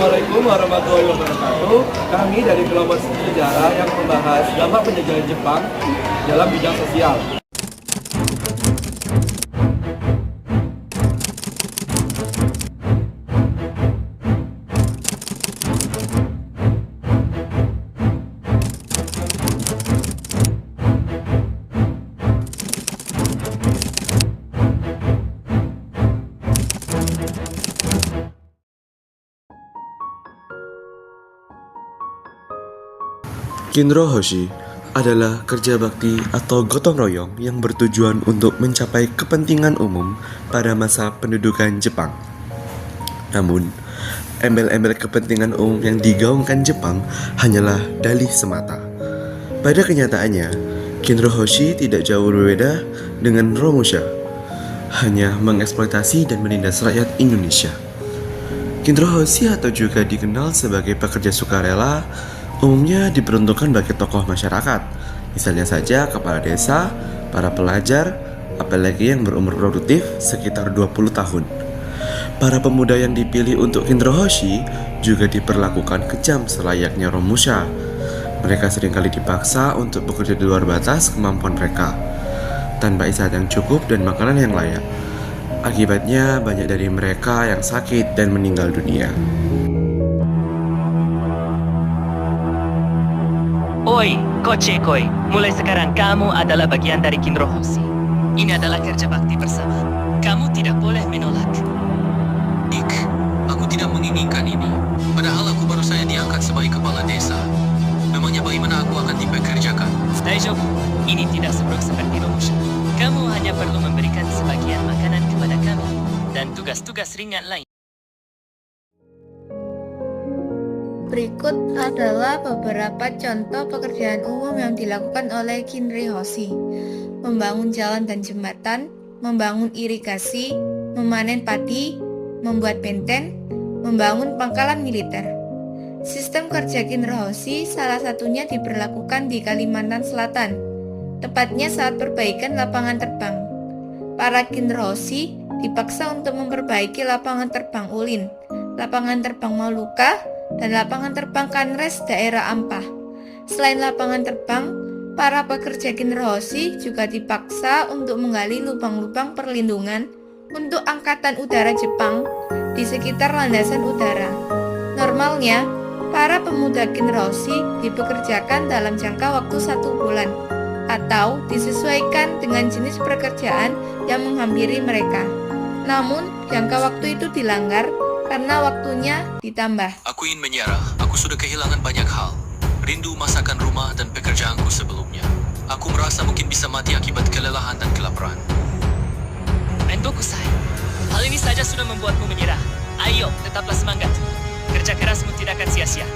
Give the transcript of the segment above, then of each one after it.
Assalamualaikum warahmatullahi wabarakatuh. Kami dari kelompok sejarah yang membahas dampak penjajahan Jepang dalam bidang sosial. Kinro Hoshi adalah kerja bakti atau gotong royong yang bertujuan untuk mencapai kepentingan umum pada masa pendudukan Jepang. Namun, embel-embel kepentingan umum yang digaungkan Jepang hanyalah dalih semata. Pada kenyataannya, Kinro Hoshi tidak jauh berbeda dengan Romusha, hanya mengeksploitasi dan menindas rakyat Indonesia. Kinro Hoshi atau juga dikenal sebagai pekerja sukarela umumnya diperuntukkan bagi tokoh masyarakat, misalnya saja kepala desa, para pelajar, apalagi yang berumur produktif sekitar 20 tahun. Para pemuda yang dipilih untuk Kinro Hoshi juga diperlakukan kejam selayaknya Romusha. Mereka seringkali dipaksa untuk bekerja di luar batas kemampuan mereka, tanpa istirahat yang cukup dan makanan yang layak. Akibatnya banyak dari mereka yang sakit dan meninggal dunia. Oi, Kochekoi, mulai sekarang kamu adalah bagian dari Kinro Hoshi. Ini adalah kerja bakti bersama. Kamu tidak boleh menolak. Ik, aku tidak menginginkan ini. Padahal aku baru saja diangkat sebagai kepala desa. Memangnya bagaimana aku akan dipekerjakan? Daijoubu, ini tidak seburuk seperti Romusha. Kamu hanya perlu memberikan sebagian makanan kepada kami dan tugas-tugas ringan lain. Berikut adalah beberapa contoh pekerjaan umum yang dilakukan oleh Kinro Hoshi: membangun jalan dan jembatan, membangun irigasi, memanen padi, membuat benteng, membangun pangkalan militer. Sistem kerja Kinro Hoshi salah satunya diberlakukan di Kalimantan Selatan, tepatnya saat perbaikan lapangan terbang. Para Kinro Hoshi dipaksa untuk memperbaiki lapangan terbang Ulin, lapangan terbang Maluka, dan lapangan terbang Kanres daerah Ampah. Selain lapangan terbang, para pekerja Kinro Hoshi juga dipaksa untuk menggali lubang-lubang perlindungan untuk angkatan udara Jepang di sekitar landasan udara. Normalnya, para pemuda Kinro Hoshi dipekerjakan dalam jangka waktu 1 bulan atau disesuaikan dengan jenis pekerjaan yang menghampiri mereka. Namun, jangka waktu itu dilanggar karena waktunya ditambah. Aku ingin menyerah. Aku sudah kehilangan banyak hal. Rindu masakan rumah dan pekerjaanku sebelumnya. Aku merasa mungkin bisa mati akibat kelelahan dan kelaparan. Mentokusai, hal ini saja sudah membuatmu menyerah. Ayo, tetaplah semangat. Kerja kerasmu tidak akan sia-sia.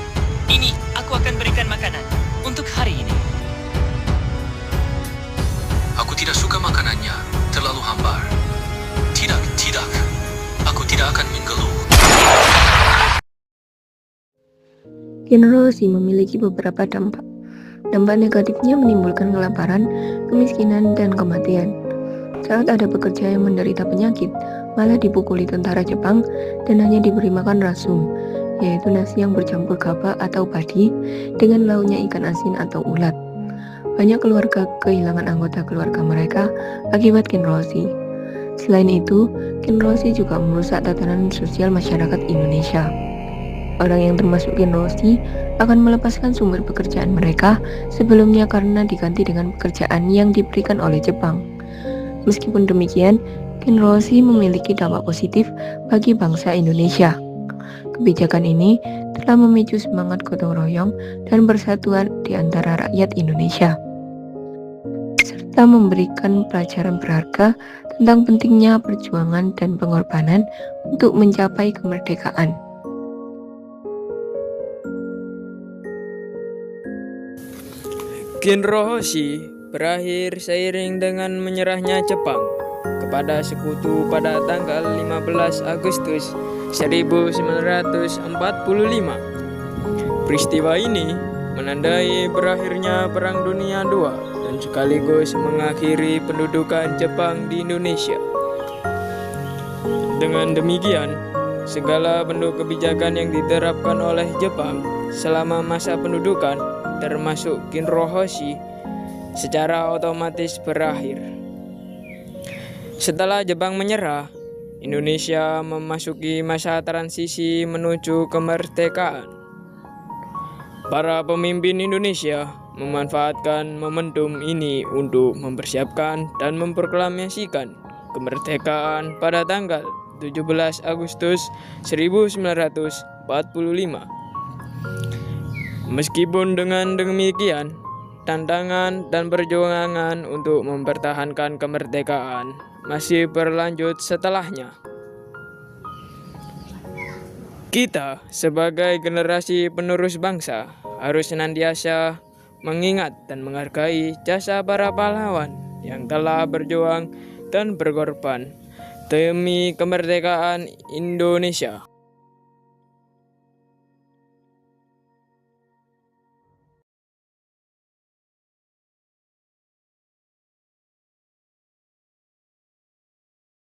Ini, aku akan berikan makanan untuk hari ini. Aku tidak suka makanannya. Terlalu hambar. Tidak. Aku tidak akan mengeluh. Kinro Hoshi memiliki beberapa dampak. Dampak negatifnya menimbulkan kelaparan, kemiskinan, dan kematian. Saat ada pekerja yang menderita penyakit, malah dipukuli tentara Jepang dan hanya diberi makan rasum, yaitu nasi yang bercampur gabah atau padi dengan lauknya ikan asin atau ulat. Banyak keluarga kehilangan anggota keluarga mereka akibat Kinro Hoshi. Selain itu, Kinro Hoshi juga merusak tatanan sosial masyarakat Indonesia. Orang yang termasuk Kinro Hoshi akan melepaskan sumber pekerjaan mereka sebelumnya karena diganti dengan pekerjaan yang diberikan oleh Jepang. Meskipun demikian, Kinro Hoshi memiliki dampak positif bagi bangsa Indonesia. Kebijakan ini telah memicu semangat gotong royong dan persatuan di antara rakyat Indonesia, serta memberikan pelajaran berharga tentang pentingnya perjuangan dan pengorbanan untuk mencapai kemerdekaan. Kinro Hoshi berakhir seiring dengan menyerahnya Jepang kepada sekutu pada tanggal 15 Agustus 1945. Peristiwa ini menandai berakhirnya Perang Dunia II dan sekaligus mengakhiri pendudukan Jepang di Indonesia. Dengan demikian, segala bentuk kebijakan yang diterapkan oleh Jepang selama masa pendudukan, termasuk Kinro Hoshi, secara otomatis berakhir. Setelah Jepang menyerah, Indonesia memasuki masa transisi menuju kemerdekaan. Para pemimpin Indonesia memanfaatkan momentum ini untuk mempersiapkan dan memproklamasikan kemerdekaan pada tanggal 17 Agustus 1945. Meskipun dengan demikian, tantangan dan perjuangan untuk mempertahankan kemerdekaan masih berlanjut setelahnya. Kita sebagai generasi penerus bangsa harus senantiasa mengingat dan menghargai jasa para pahlawan yang telah berjuang dan berkorban demi kemerdekaan Indonesia.